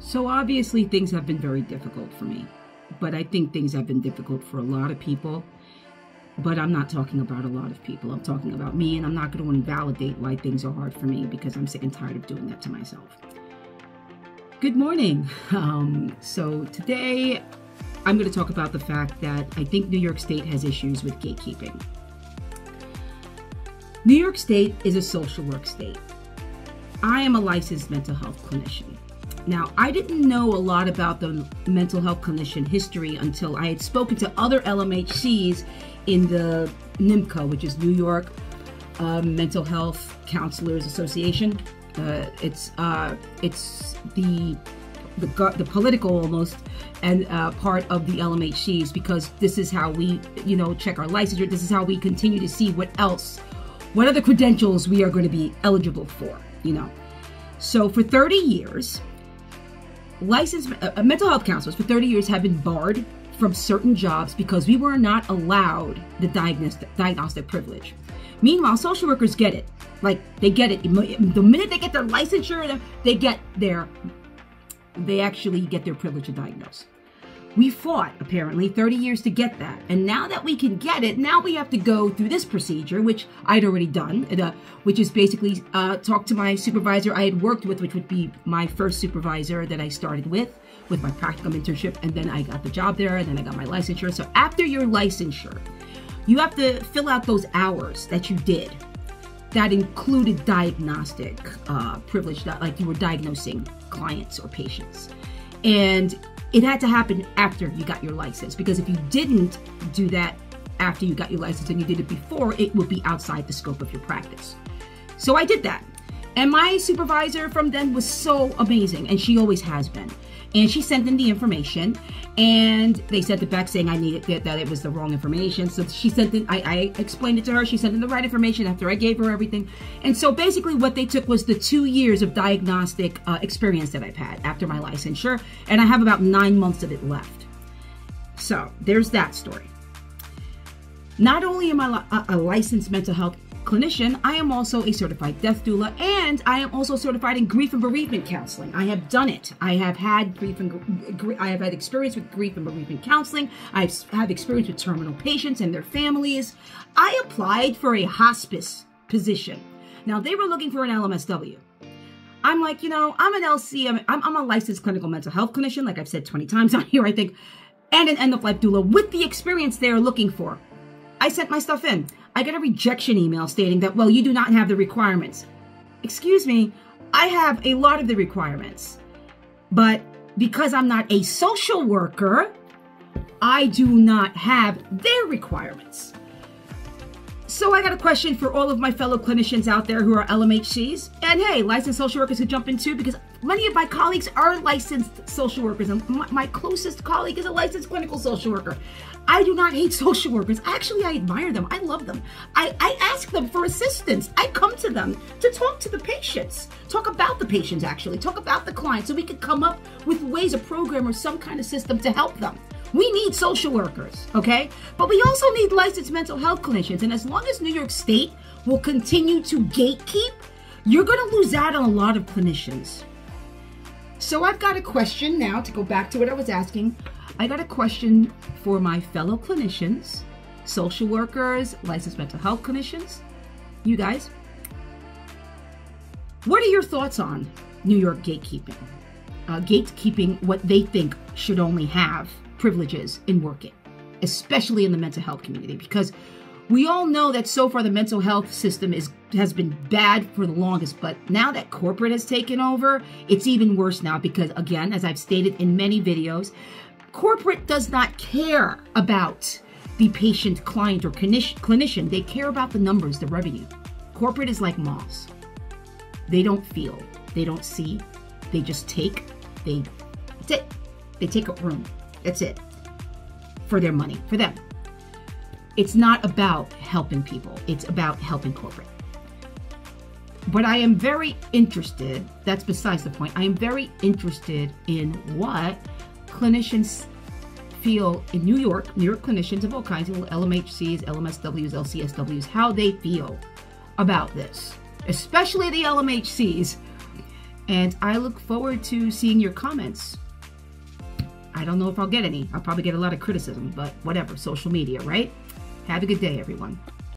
So obviously things have been very difficult for me, but I think things have been difficult for a lot of people. But I'm not talking about a lot of people. I'm talking about me, and I'm not going to invalidate why things are hard for me because I'm sick and tired of doing that to myself. Good morning. So today I'm going to talk about the fact that I think New York State has issues with gatekeeping. New York State is a social work state. I am a licensed mental health clinician. Now, I didn't know a lot about the mental health clinician history until I had spoken to other LMHCs in the NMCA, which is New York Mental Health Counselors Association. It's the political almost and part of the LMHCs, because this is how we, check our licensure. This is how we continue to see what other credentials we are going to be eligible for, So for 30 years, licensed mental health counselors for 30 years have been barred from certain jobs because we were not allowed the diagnostic privilege. Meanwhile, social workers get it. They get it. The minute they get their licensure, they actually get their privilege to diagnose. We fought, apparently, 30 years to get that. And now that we can get it, now we have to go through this procedure, which I'd already done, which is basically talk to my supervisor I had worked with, which would be my first supervisor that I started with my practicum internship. And then I got the job there, and then I got my licensure. So after your licensure, you have to fill out those hours that you did. That included diagnostic privilege, like you were diagnosing clients or patients. And it had to happen after you got your license, because if you didn't do that after you got your license and you did it before, it would be outside the scope of your practice. So I did that. And my supervisor from then was so amazing, and she always has been. And she sent in the information, and they sent it back saying I needed it, that it was the wrong information. So she sent in, I explained it to her. She sent in the right information after I gave her everything. And so basically what they took was the 2 years of diagnostic experience that I've had after my licensure, and I have about 9 months of it left. So there's that story. Not only am I a licensed mental health clinician, I am also a certified death doula, and I am also certified in grief and bereavement counseling. I have done it. I have had experience with grief and bereavement counseling. I have experience with terminal patients and their families. I applied for a hospice position. Now, they were looking for an LMSW. I'm like, I'm an LC. I'm a licensed clinical mental health clinician, like I've said 20 times on here, I think, and an end-of-life doula with the experience they're looking for. I sent my stuff in. I got a rejection email stating that, well, you do not have the requirements. Excuse me, I have a lot of the requirements. But because I'm not a social worker, I do not have their requirements. So I got a question for all of my fellow clinicians out there who are LMHCs. And hey, licensed social workers who jump in too, because many of my colleagues are licensed social workers. And my closest colleague is a licensed clinical social worker. I do not hate social workers. Actually, I admire them. I love them. I ask them for assistance. I come to them to talk to the patients. Talk about the patients, actually. Talk about the clients, so we can come up with ways, a program or some kind of system to help them. We need social workers, okay? But we also need licensed mental health clinicians. And as long as New York State will continue to gatekeep, you're going to lose out on a lot of clinicians. So I've got a question now to go back to what I was asking. I got a question for my fellow clinicians, social workers, licensed mental health clinicians, you guys. What are your thoughts on New York gatekeeping? Gatekeeping what they think should only have privileges in working, especially in the mental health community, because we all know that so far the mental health system has been bad for the longest, but now that corporate has taken over, it's even worse now because, again, as I've stated in many videos, corporate does not care about the patient, client, or clinician. They care about the numbers, the revenue. Corporate is like malls. They don't feel, they don't see, they just take, that's it. They take up room. That's it. For their money, for them. It's not about helping people. It's about helping corporate. But I am very interested, that's besides the point, I am very interested in what clinicians feel in New York clinicians of all kinds, LMHCs, LMSWs, LCSWs, how they feel about this, especially the LMHCs. And I look forward to seeing your comments. I don't know if I'll get any. I'll probably get a lot of criticism, but whatever. Social media, right? Have a good day, everyone.